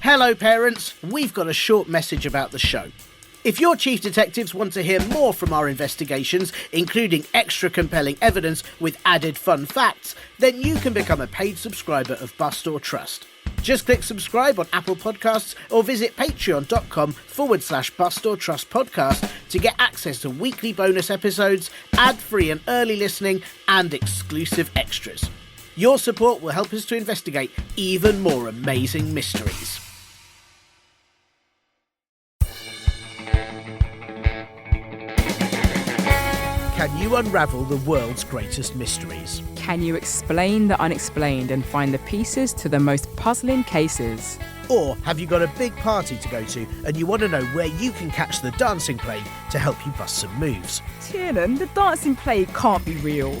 Hello parents, we've got a short message about the show. If your chief detectives want to hear more from our investigations, including extra compelling evidence with added fun facts, then you can become a paid subscriber of Bust or Trust. Just click subscribe on Apple Podcasts or visit patreon.com/Bust or Trust podcast to get access to weekly bonus episodes, ad-free and early listening, and exclusive extras. Your support will help us to investigate even more amazing mysteries. Can you unravel the world's greatest mysteries? Can you explain the unexplained and find the pieces to the most puzzling cases? Or have you got a big party to go to and you want to know where you can catch the dancing plague to help you bust some moves? Tiernan, the dancing plague can't be real.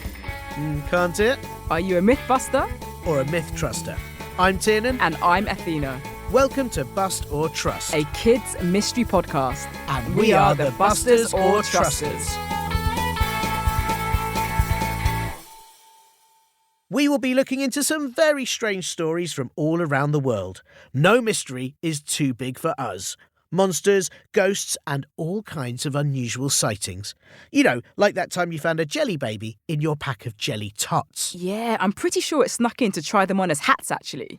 Can't it? Are you a mythbuster? Or a myth truster? I'm Tiernan. And I'm Athena. Welcome to Bust or Trust, a kids' mystery podcast. And we are the Busters or Trusters. We will be looking into some very strange stories from all around the world. No mystery is too big for us. Monsters, ghosts, and all kinds of unusual sightings. You know, like that time you found a jelly baby in your pack of jelly tots. Yeah, I'm pretty sure it snuck in to try them on as hats, actually.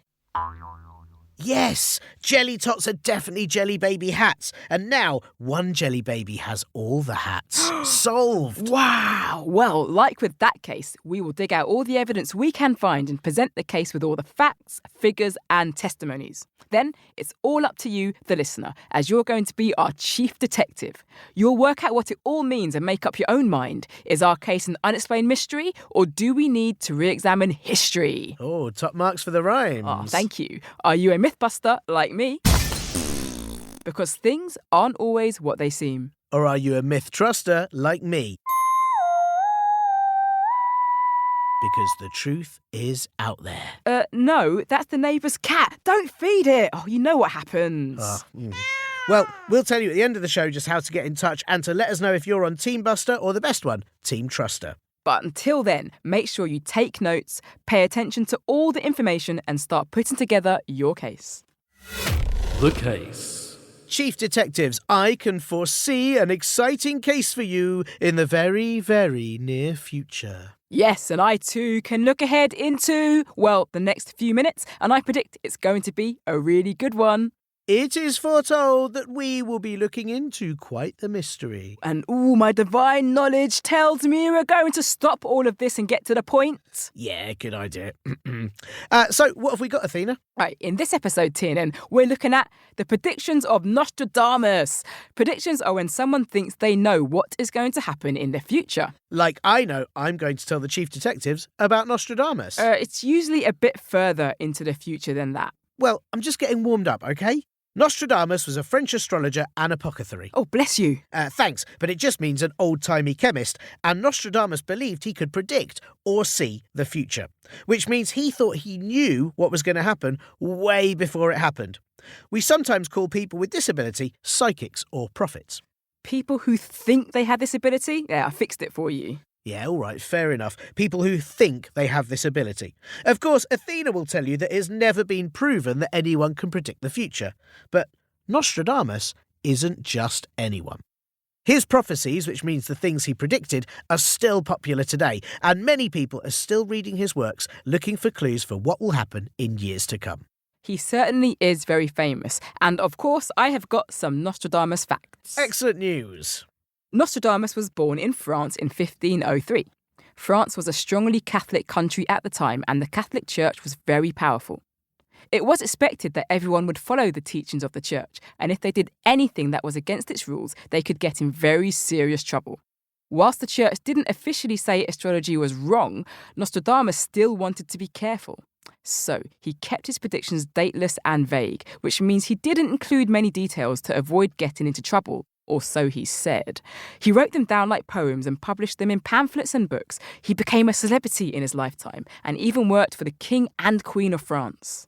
Yes, jelly tots are definitely jelly baby hats. And now one jelly baby has all the hats. Solved. Wow. Well, like with that case, we will dig out all the evidence we can find and present the case with all the facts, figures and testimonies. Then it's all up to you, the listener, as you're going to be our chief detective. You'll work out what it all means and make up your own mind. Is our case an unexplained mystery, or do we need to re-examine history? Oh, top marks for the rhymes. Oh, thank you. Are you a mythbuster like me? Because things aren't always what they seem. Or are you a myth truster like me? Because the truth is out there. No, that's the neighbour's cat. Don't feed it. Oh, you know what happens. Well, we'll tell you at the end of the show just how to get in touch and to let us know if you're on Team Buster or the best one, Team Truster. But until then, make sure you take notes, pay attention to all the information and start putting together your case. The case. Chief Detectives, I can foresee an exciting case for you in the very, very near future. Yes, and I too can look ahead into, well, the next few minutes, and I predict it's going to be a really good one. It is foretold that we will be looking into quite the mystery. And my divine knowledge tells me we're going to stop all of this and get to the point. Yeah, good idea. So, what have we got, Athena? Right, in this episode, Tiernan, we're looking at the predictions of Nostradamus. Predictions are when someone thinks they know what is going to happen in the future. Like I know I'm going to tell the Chief Detectives about Nostradamus. It's usually a bit further into the future than that. Well, I'm just getting warmed up, okay? Nostradamus was a French astrologer and apothecary. Oh, bless you. Thanks, but it just means an old-timey chemist, and Nostradamus believed he could predict or see the future, which means he thought he knew what was going to happen way before it happened. We sometimes call people with this ability psychics or prophets. People who think they have this ability? Yeah, I fixed it for you. Yeah, all right, fair enough. People who think they have this ability. Of course, Athena will tell you that it has never been proven that anyone can predict the future. But Nostradamus isn't just anyone. His prophecies, which means the things he predicted, are still popular today, and many people are still reading his works looking for clues for what will happen in years to come. He certainly is very famous, and of course I have got some Nostradamus facts. Excellent news. Nostradamus was born in France in 1503. France was a strongly Catholic country at the time, and the Catholic Church was very powerful. It was expected that everyone would follow the teachings of the Church, and if they did anything that was against its rules, they could get in very serious trouble. Whilst the Church didn't officially say astrology was wrong, Nostradamus still wanted to be careful. So he kept his predictions dateless and vague, which means he didn't include many details to avoid getting into trouble. Or so he said. He wrote them down like poems and published them in pamphlets and books. He became a celebrity in his lifetime and even worked for the King and Queen of France.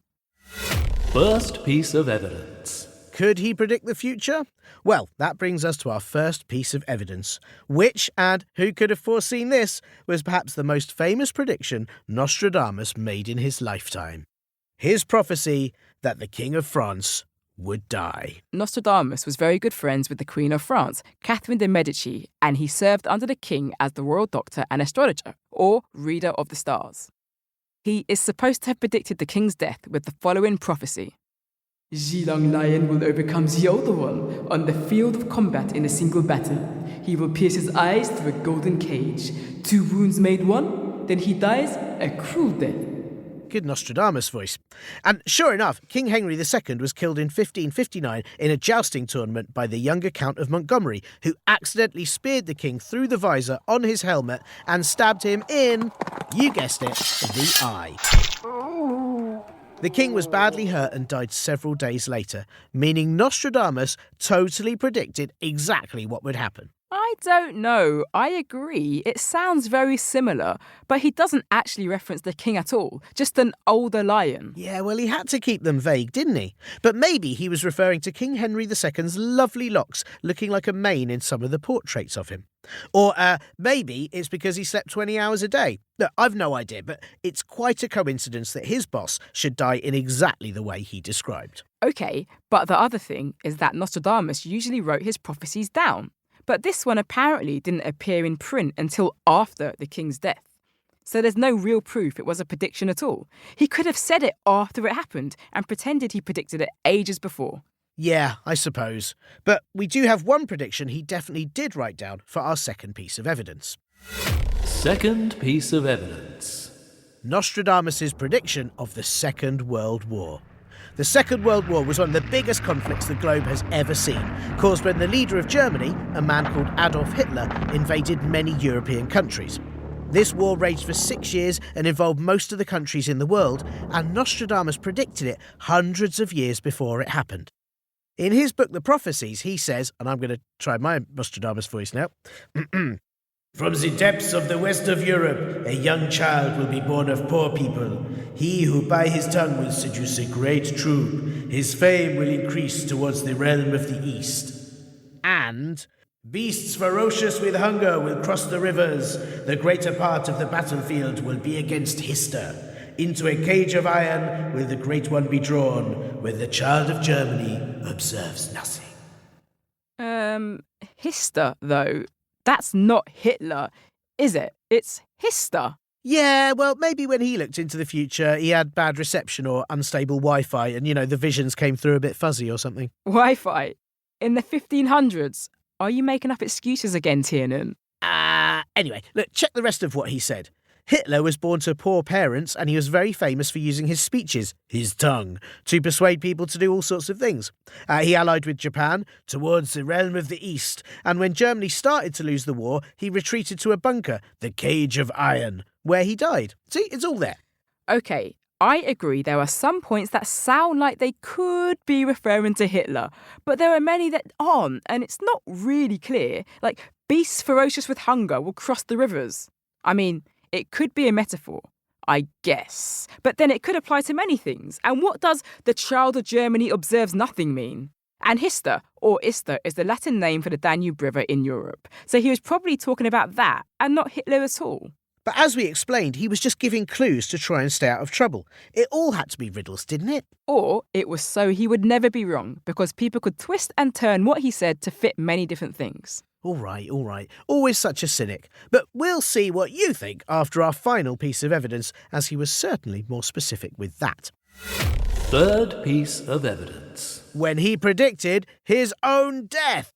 First piece of evidence. Could he predict the future? Well, that brings us to our first piece of evidence, which, and who could have foreseen this, was perhaps the most famous prediction Nostradamus made in his lifetime. His prophecy that the King of France would die. Nostradamus was very good friends with the Queen of France, Catherine de' Medici, and he served under the king as the royal doctor and astrologer, or reader of the stars. He is supposed to have predicted the king's death with the following prophecy. The young lion will overcome the older one on the field of combat in a single battle. He will pierce his eyes through a golden cage. 2 wounds made 1, then he dies a cruel death. Good Nostradamus voice. And sure enough, King Henry II was killed in 1559 in a jousting tournament by the younger Count of Montgomery, who accidentally speared the king through the visor on his helmet and stabbed him in, you guessed it, the eye. The king was badly hurt and died several days later, meaning Nostradamus totally predicted exactly what would happen. I don't know. I agree. It sounds very similar, but he doesn't actually reference the king at all, just an older lion. Yeah, well, he had to keep them vague, didn't he? But maybe he was referring to King Henry II's lovely locks looking like a mane in some of the portraits of him. Or maybe it's because he slept 20 hours a day. Look, I've no idea, but it's quite a coincidence that his boss should die in exactly the way he described. Okay, but the other thing is that Nostradamus usually wrote his prophecies down. But this one apparently didn't appear in print until after the king's death. So there's no real proof it was a prediction at all. He could have said it after it happened and pretended he predicted it ages before. Yeah, I suppose. But we do have one prediction he definitely did write down for our second piece of evidence. Second piece of evidence. Nostradamus' prediction of the Second World War. The Second World War was one of the biggest conflicts the globe has ever seen, caused when the leader of Germany, a man called Adolf Hitler, invaded many European countries. This war raged for 6 years and involved most of the countries in the world, and Nostradamus predicted it hundreds of years before it happened. In his book, The Prophecies, he says, and I'm going to try my Nostradamus voice now, "From the depths of the west of Europe, a young child will be born of poor people. He who by his tongue will seduce a great troop. His fame will increase towards the realm of the east. And beasts ferocious with hunger will cross the rivers. The greater part of the battlefield will be against Hister. Into a cage of iron will the great one be drawn, where the child of Germany observes nothing." Hister, though, that's not Hitler, is it? It's Hister. Yeah, well, maybe when he looked into the future, he had bad reception or unstable Wi-Fi and, the visions came through a bit fuzzy or something. Wi-Fi? In the 1500s? Are you making up excuses again, Tiernan? Anyway, look, check the rest of what he said. Hitler was born to poor parents and he was very famous for using his speeches, his tongue, to persuade people to do all sorts of things. He allied with Japan towards the realm of the East, and when Germany started to lose the war, he retreated to a bunker, the Cage of Iron, where he died. See, it's all there. Okay, I agree there are some points that sound like they could be referring to Hitler, but there are many that aren't, and it's not really clear. Like, beasts ferocious with hunger will cross the rivers. I mean, it could be a metaphor, I guess. But then it could apply to many things. And what does the child of Germany observes nothing mean? And Hister, or Ister, is the Latin name for the Danube River in Europe. So he was probably talking about that and not Hitler at all. But as we explained, he was just giving clues to try and stay out of trouble. It all had to be riddles, didn't it? Or it was so he would never be wrong, because people could twist and turn what he said to fit many different things. All right. Always such a cynic. But we'll see what you think after our final piece of evidence, as he was certainly more specific with that. Third piece of evidence. When he predicted his own death.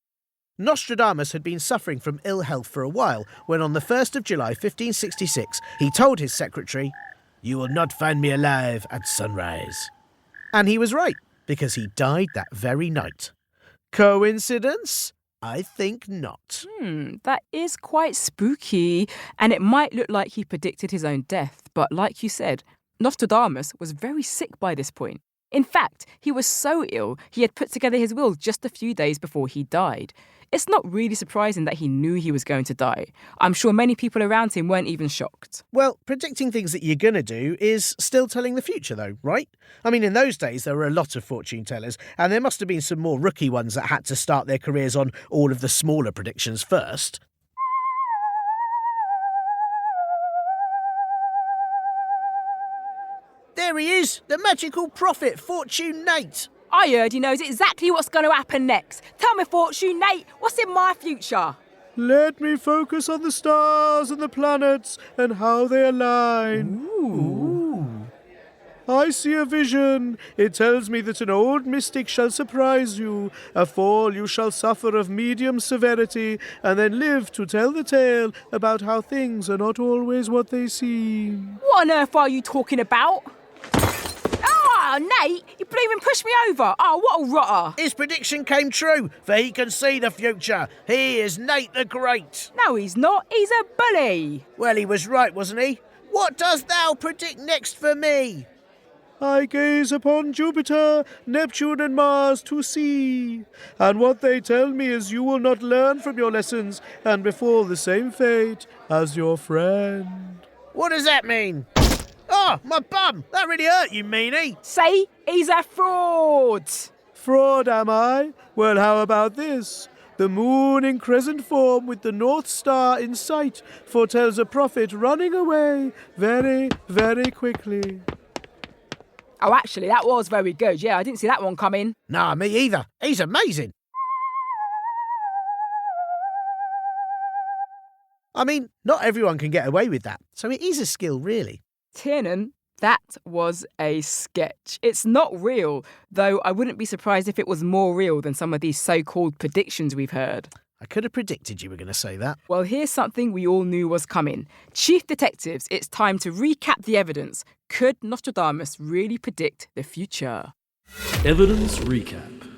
Nostradamus had been suffering from ill health for a while when on the 1st of July 1566 he told his secretary, "You will not find me alive at sunrise." And he was right, because he died that very night. Coincidence? I think not. That is quite spooky, and it might look like he predicted his own death, but like you said, Nostradamus was very sick by this point. In fact, he was so ill he had put together his will just a few days before he died. It's not really surprising that he knew he was going to die. I'm sure many people around him weren't even shocked. Well, predicting things that you're going to do is still telling the future, though, right? I mean, in those days, there were a lot of fortune tellers, and there must have been some more rookie ones that had to start their careers on all of the smaller predictions first. There he is, the magical prophet, Fortune Nate. I heard he knows exactly what's going to happen next. Tell me, fortune, Nate, what's in my future? Let me focus on the stars and the planets and how they align. Ooh. I see a vision. It tells me that an old mystic shall surprise you. A fall you shall suffer of medium severity, and then live to tell the tale about how things are not always what they seem. What on earth are you talking about? Oh, Nate, you blooming pushed me over. Oh, what a rotter. His prediction came true, for he can see the future. He is Nate the Great. No, he's not. He's a bully. Well, he was right, wasn't he? What dost thou predict next for me? I gaze upon Jupiter, Neptune and Mars to see. And what they tell me is you will not learn from your lessons and befall the same fate as your friend. What does that mean? Oh, my bum! That really hurt you, meanie. Say, he's a fraud. Fraud, am I? Well, how about this? The moon in crescent form with the North Star in sight foretells a prophet running away very, very quickly. Oh, actually, that was very good. Yeah, I didn't see that one coming. Nah, me either. He's amazing. I mean, not everyone can get away with that, so it is a skill, really. Tiernan, that was a sketch. It's not real, though I wouldn't be surprised if it was more real than some of these so-called predictions we've heard. I could have predicted you were going to say that. Well, here's something we all knew was coming. Chief Detectives, it's time to recap the evidence. Could Nostradamus really predict the future? Evidence recap.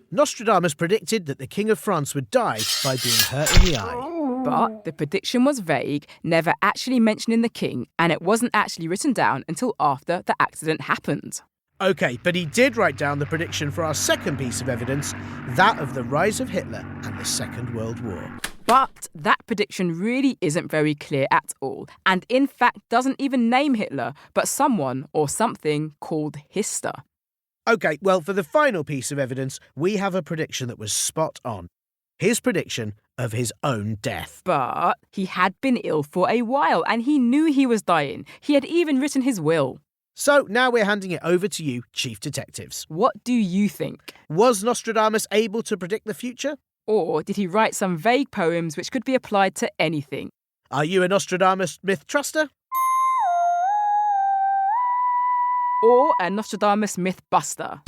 Nostradamus predicted that the King of France would die by being hurt in the eye. But the prediction was vague, never actually mentioning the king, and it wasn't actually written down until after the accident happened. OK, but he did write down the prediction for our second piece of evidence, that of the rise of Hitler and the Second World War. But that prediction really isn't very clear at all, and in fact doesn't even name Hitler, but someone or something called Hister. OK, well, for the final piece of evidence, we have a prediction that was spot on. His prediction of his own death. But he had been ill for a while, and he knew he was dying. He had even written his will. So now we're handing it over to you, Chief Detectives. What do you think? Was Nostradamus able to predict the future? Or did he write some vague poems which could be applied to anything? Are you a Nostradamus myth truster? Or a Nostradamus myth buster?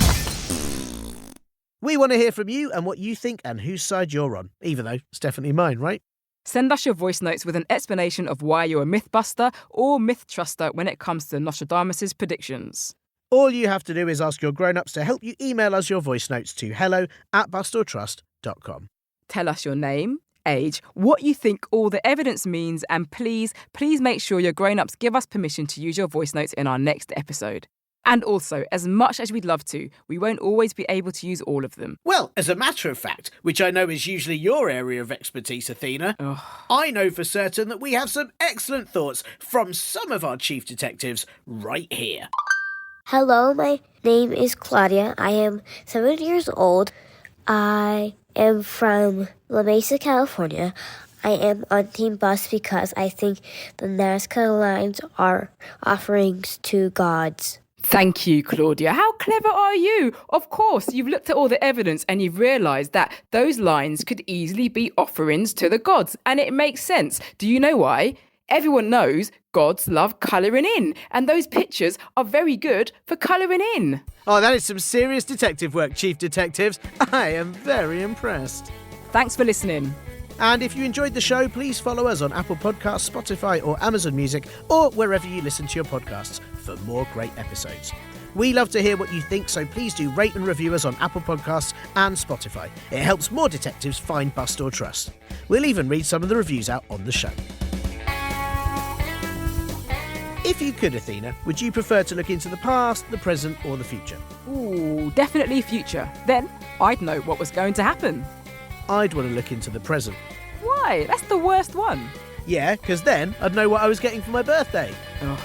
We want to hear from you and what you think and whose side you're on, even though it's definitely mine, right? Send us your voice notes with an explanation of why you're a mythbuster or myth truster when it comes to Nostradamus' predictions. All you have to do is ask your grown-ups to help you email us your voice notes to hello@bustortrust.com. Tell us your name, age, what you think all the evidence means, and please make sure your grown-ups give us permission to use your voice notes in our next episode. And also, as much as we'd love to, we won't always be able to use all of them. Well, as a matter of fact, which I know is usually your area of expertise, Athena, I know for certain that we have some excellent thoughts from some of our chief detectives right here. Hello, my name is Claudia. I am 7 years old. I am from La Mesa, California. I am on Team Bus because I think the Nazca lines are offerings to gods. Thank you, Claudia. How clever are you? Of course, you've looked at all the evidence and you've realised that those lines could easily be offerings to the gods. And it makes sense. Do you know why? Everyone knows gods love colouring in, and those pictures are very good for colouring in. Oh, that is some serious detective work, Chief Detectives. I am very impressed. Thanks for listening. And if you enjoyed the show, please follow us on Apple Podcasts, Spotify or Amazon Music, or wherever you listen to your podcasts for more great episodes. We love to hear what you think, so please do rate and review us on Apple Podcasts and Spotify. It helps more detectives find Bust or Trust. We'll even read some of the reviews out on the show. If you could, Athena, would you prefer to look into the past, the present or the future? Ooh, definitely future. Then I'd know what was going to happen. I'd want to look into the present. Why? That's the worst one. Yeah, because then I'd know what I was getting for my birthday. Ugh.